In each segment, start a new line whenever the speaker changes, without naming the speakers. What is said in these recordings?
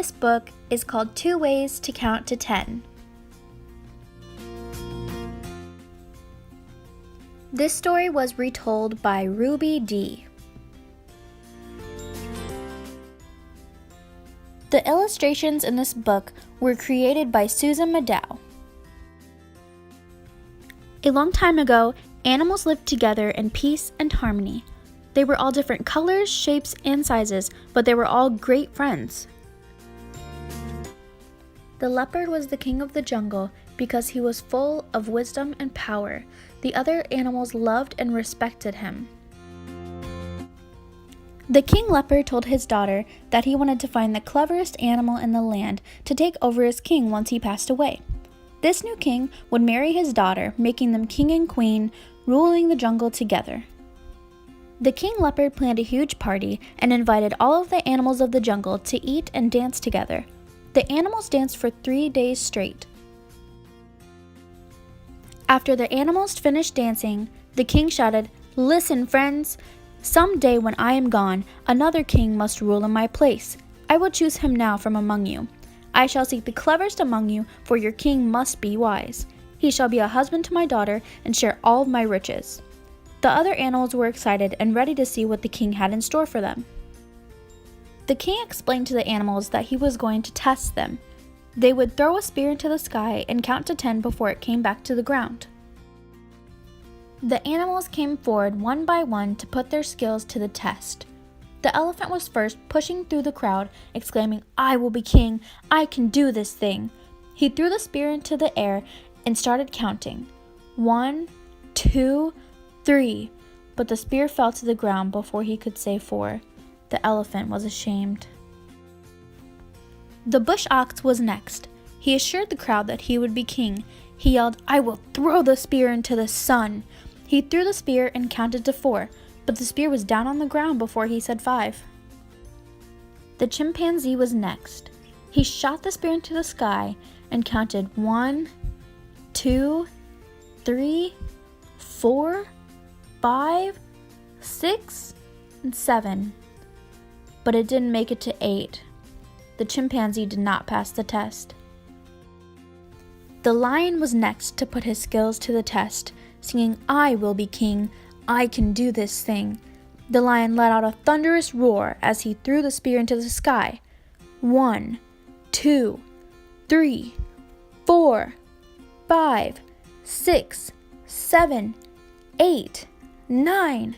This book is called 2 Ways to Count to 10. This story was retold by Ruby D. The illustrations in this book were created by Susan Madow. A long time ago, animals lived together in peace and harmony. They were all different colors, shapes, and sizes, but they were all great friends. The leopard was the king of the jungle because he was full of wisdom and power. The other animals loved and respected him. The king leopard told his daughter that he wanted to find the cleverest animal in the land to take over as king once he passed away. This new king would marry his daughter, making them king and queen, ruling the jungle together. The king leopard planned a huge party and invited all of the animals of the jungle to eat and dance together. The animals danced for 3 days straight. After the animals finished dancing, the king shouted, "Listen, friends! Someday when I am gone, another king must rule in my place. I will choose him now from among you. I shall seek the cleverest among you, for your king must be wise. He shall be a husband to my daughter and share all of my riches." The other animals were excited and ready to see what the king had in store for them. The king explained to the animals that he was going to test them. They would throw a spear into the sky and count to 10 before it came back to the ground. The animals came forward one by one to put their skills to the test. The elephant was first, pushing through the crowd, exclaiming, "I will be king! I can do this thing!" He threw the spear into the air and started counting. 1, 2, 3, but the spear fell to the ground before he could say 4. The elephant was ashamed. The bush ox was next. He assured the crowd that he would be king. He yelled, "I will throw the spear into the sun." He threw the spear and counted to 4, but the spear was down on the ground before he said 5. The chimpanzee was next. He shot the spear into the sky and counted 1, 2, 3, 4, 5, 6, and 7. But it didn't make it to 8. The chimpanzee did not pass the test. The lion was next to put his skills to the test, singing, "I will be king, I can do this thing." The lion let out a thunderous roar as he threw the spear into the sky. 1, 2, 3, 4, 5, 6, 7, 8, 9.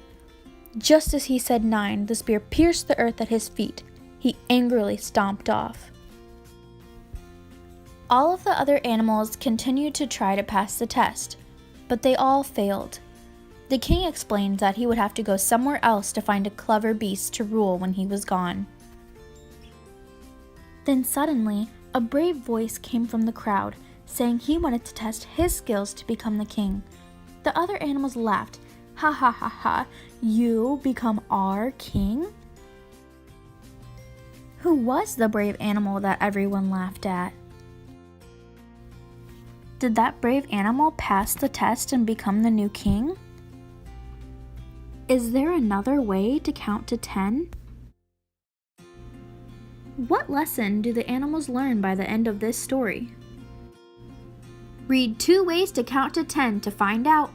Just as he said 9, the spear pierced the earth at his feet. He angrily stomped off. All of the other animals continued to try to pass the test, but they all failed. The king explained that he would have to go somewhere else to find a clever beast to rule when he was gone. Then suddenly, a brave voice came from the crowd, saying he wanted to test his skills to become the king. The other animals laughed. "Ha ha ha ha, you become our king?" Who was the brave animal that everyone laughed at? Did that brave animal pass the test and become the new king? Is there another way to count to 10? What lesson do the animals learn by the end of this story? Read 2 Ways to Count to 10 to find out.